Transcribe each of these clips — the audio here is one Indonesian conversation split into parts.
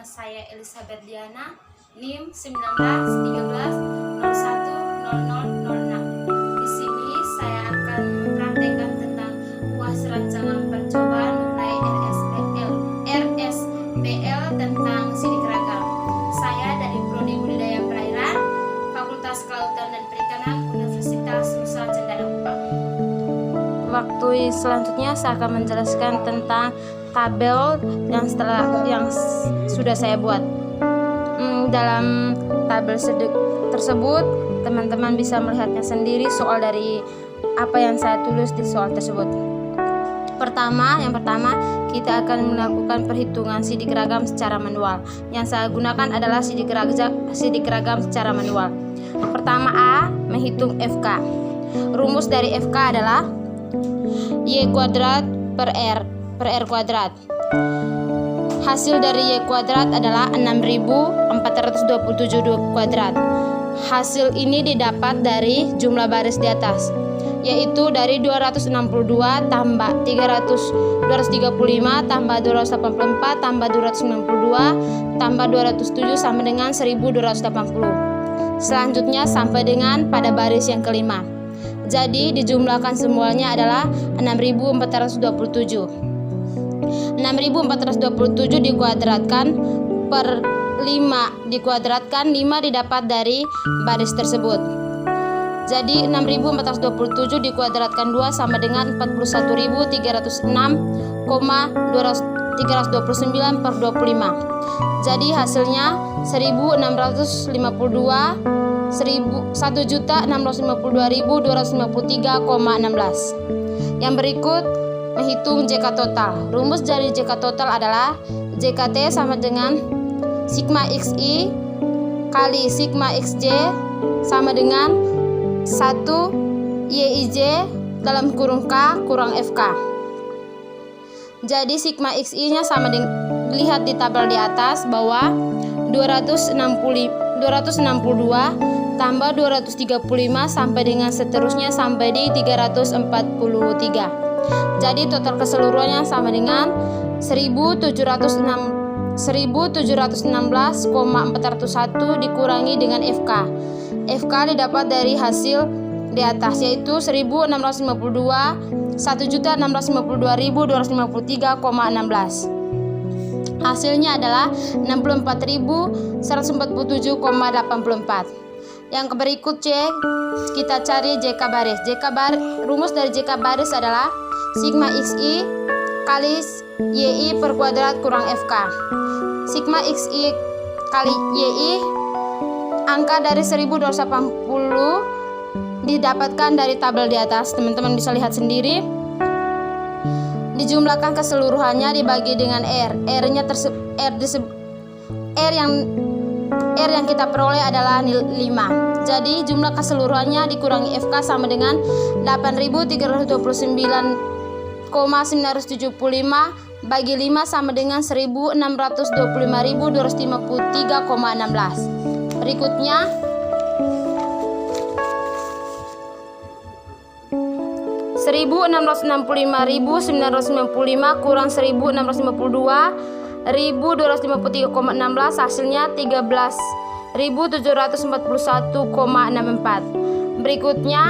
Nama saya Elizabeth Diana, NIM 1913010006. Di sini saya akan mempraktekkan tentang UAS rancangan percobaan nilai RSBL tentang sidik ragam. Saya dari Prodi Budidaya Perairan, Fakultas Kelautan dan Perikanan, Universitas Nusa Cendana Kupang. Waktu selanjutnya saya akan menjelaskan tentang tabel yang sudah saya buat. Dalam tabel tersebut, teman-teman bisa melihatnya sendiri soal dari apa yang saya tulis di soal tersebut. Yang pertama, kita akan melakukan perhitungan sidik ragam secara manual. Yang saya gunakan adalah sidik ragam secara manual. Pertama A, menghitung FK. Rumus dari FK adalah Y kuadrat per R kuadrat. Hasil dari Y kuadrat adalah 6427 kuadrat. Hasil ini didapat dari jumlah baris di atas, yaitu dari 262 tambah 235 tambah 284 tambah 292 tambah 207 sama dengan 1280. Selanjutnya sampai dengan pada baris yang kelima. Jadi dijumlahkan semuanya adalah 6427. 6427 dikuadratkan per 5 dikuadratkan 5 didapat dari baris tersebut. Jadi 6427 dikuadratkan 2 sama dengan 41.306,329 per 25. Jadi hasilnya 1.652.253,16. Yang berikut menghitung JK total. Rumus dari JK total adalah JKT sama dengan sigma XI kali sigma XJ sama dengan 1 YIJ dalam kurung K kurang FK. Jadi sigma XI nya sama dengan, lihat di tabel di atas bahwa 262 tambah 235 sampai dengan seterusnya sampai di 343. Jadi total keseluruhannya sama dengan 1716,401 dikurangi dengan FK. FK didapat dari hasil di atas, yaitu 1.652.253,16. Hasilnya adalah 64.147,84. Yang berikut C, kita cari JK baris. Rumus dari JK baris adalah sigma XI kali YI per kuadrat kurang FK. Sigma XI kali YI, angka dari 1280 didapatkan dari tabel di atas. Teman-teman bisa lihat sendiri. Dijumlahkan keseluruhannya dibagi dengan R. R yang kita peroleh adalah 5. Jadi jumlah keseluruhannya dikurangi FK sama dengan 8.329,975 bagi 5 sama dengan 1.625.253,16. Berikutnya (1.665.995) kurang 1.652.253,16 hasilnya 13.741,64. Berikutnya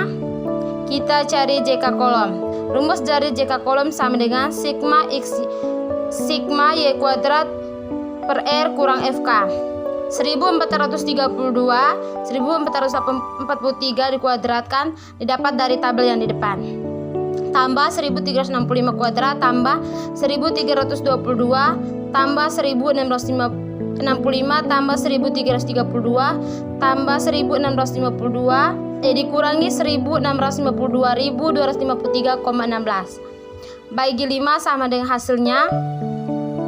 kita cari JK kolom. Rumus dari JK kolom sama dengan sigma Y kuadrat per R kurang FK. 1433 dikuadratkan didapat dari tabel yang di depan. Tambah 1365 kuadrat tambah 1322 tambah 1665 tambah 1332 tambah 1652 dikurangi 1652.253,16 bagi 5 sama dengan hasilnya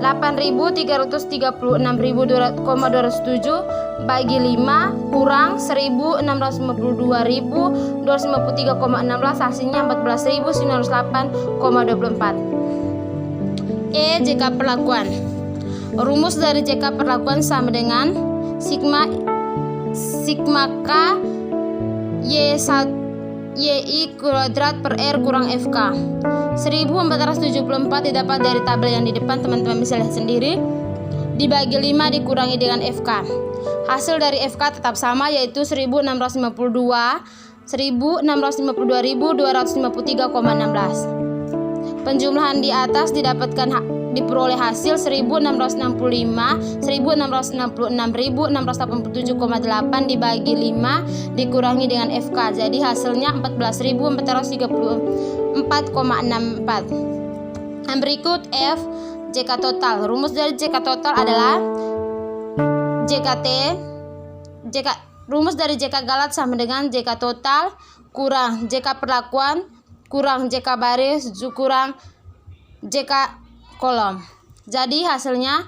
8.336.207 bagi 5 kurang 1.652.253,16 hasilnya 14.908,24. JK perlakuan. Rumus dari JK perlakuan sama dengan sigma K YI kuadrat per R kurang FK. 1474 didapat dari tabel yang di depan, teman-teman bisa lihat sendiri. dibagi 5 dikurangi dengan FK. Hasil dari FK tetap sama, yaitu 1652.253,16. Penjumlahan di atas diperoleh hasil 1665, 1666.687,8 dibagi 5 dikurangi dengan FK. Jadi hasilnya 14.434,64. Yang berikut F JK total. Rumus dari JK total adalah rumus dari JK galat sama dengan JK total kurang JK perlakuan kurang JK baris kurang JK kolom. Jadi hasilnya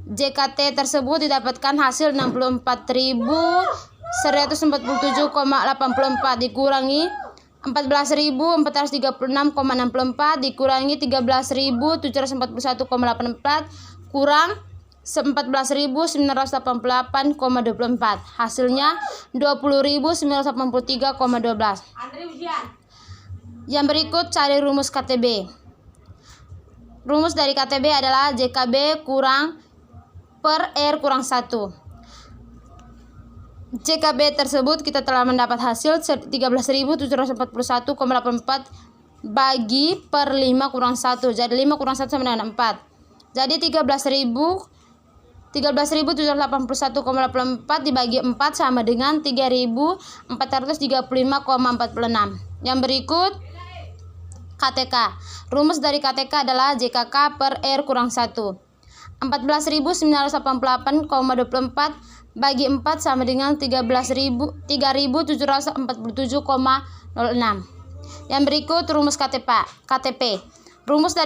JKT tersebut didapatkan hasil 64.147,84 dikurangi 14.436,64 dikurangi 13.741,84 kurang 14.988,24. Hasilnya 20.983,12. Yang berikut cari rumus KTB. Rumus dari KTB adalah JKB kurang per R kurang 1. JKB tersebut kita telah mendapat hasil 13.741,84 bagi per 5 kurang 1. Jadi 5 kurang 1 sama dengan 4. Jadi 13.781,84 dibagi 4 sama dengan 3.435,46. Yang berikut KTK. Rumus dari KTK adalah JKK per R kurang 1. 14.988,24 bagi 4 sama dengan 3.747,06. Yang berikut rumus KTP. Rumus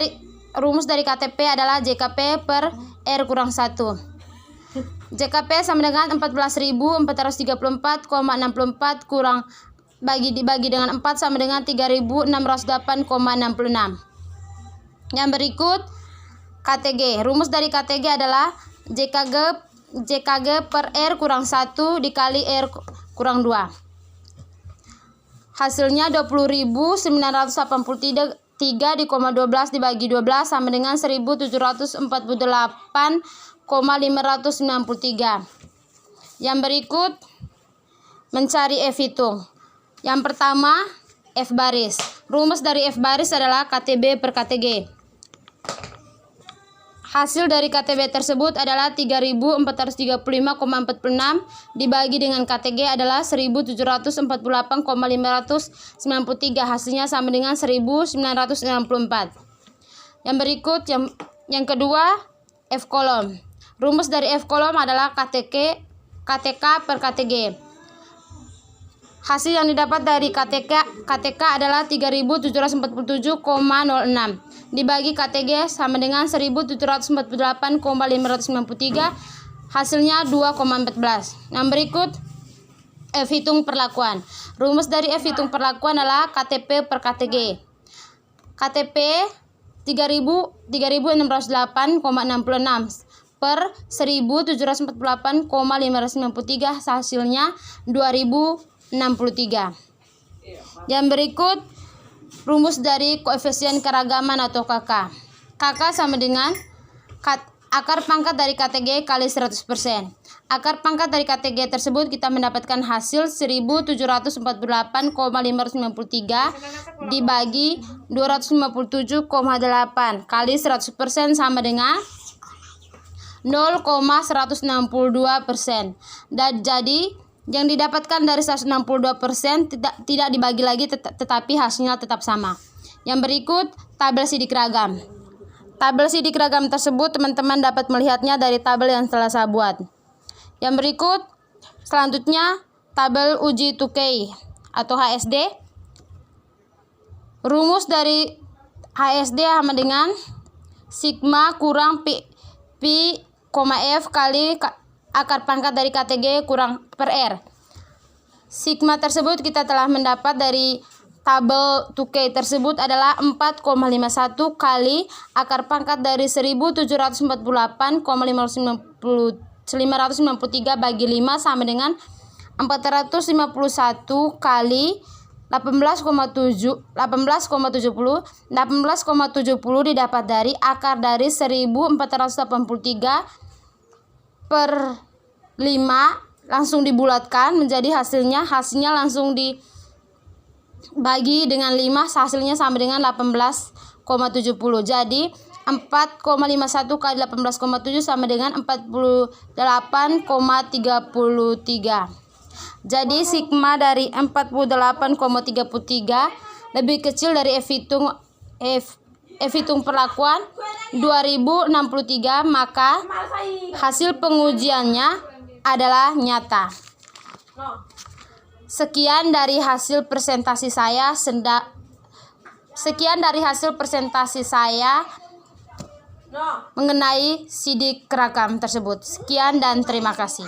dari KTP adalah JKP per R kurang 1. JKP sama dengan 14.434,64 kurang dibagi dengan 4 sama dengan 3.608,66. Yang berikut KTG. Rumus dari KTG adalah JKG per R kurang 1 dikali R kurang 2. Hasilnya 20.983,12 dibagi 12 sama dengan 1.748,593. Yang berikut mencari F hitung. Yang pertama F baris. Rumus dari F baris adalah KTB per KTG. Hasil dari KTB tersebut adalah 3.435,46 dibagi dengan KTG adalah 1.748,593. Hasilnya sama dengan 1.964. Yang berikut yang kedua F kolom. Rumus dari F kolom adalah KTK per KTG. Hasil yang didapat dari KTK adalah 3.747,06 dibagi KTG sama dengan 1.748,593. Hasilnya 2,14. Yang berikut F hitung perlakuan. Rumus dari F hitung perlakuan adalah KTP per KTG. KTP 3.608,66 per 1.748,593. Hasilnya 2.063. Yang berikut rumus dari koefisien keragaman atau KK. KK sama dengan akar pangkat dari KTG kali 100%. Akar pangkat dari KTG tersebut kita mendapatkan hasil 1.748,593 dibagi 257,8 kali 100% sama dengan 0,162%. Dan jadi yang didapatkan dari 162% tidak dibagi lagi tetapi hasilnya tetap sama. Yang berikut tabel sidik ragam. Tabel sidik ragam tersebut teman-teman dapat melihatnya dari tabel yang telah saya buat. Yang berikut selanjutnya tabel uji 2K atau HSD. Rumus dari HSD sama dengan sigma kurang P, F kali akar pangkat dari KTG kurang per R. Sigma tersebut kita telah mendapat dari tabel 2K tersebut adalah 4,51 kali akar pangkat dari 1.748,593 bagi 5 sama dengan 451 kali 18,70 18,70 didapat dari akar dari 1.483 per 5 langsung dibulatkan menjadi hasilnya langsung dibagi dengan 5, hasilnya sama dengan 18,70. Jadi 4,51 kali 18,7 sama dengan 48,33. Jadi sigma dari 48,33 lebih kecil dari F hitung perlakuan 2063, maka hasil pengujiannya adalah nyata. Sekian dari hasil presentasi saya mengenai sidik rekam tersebut. Sekian dan terima kasih.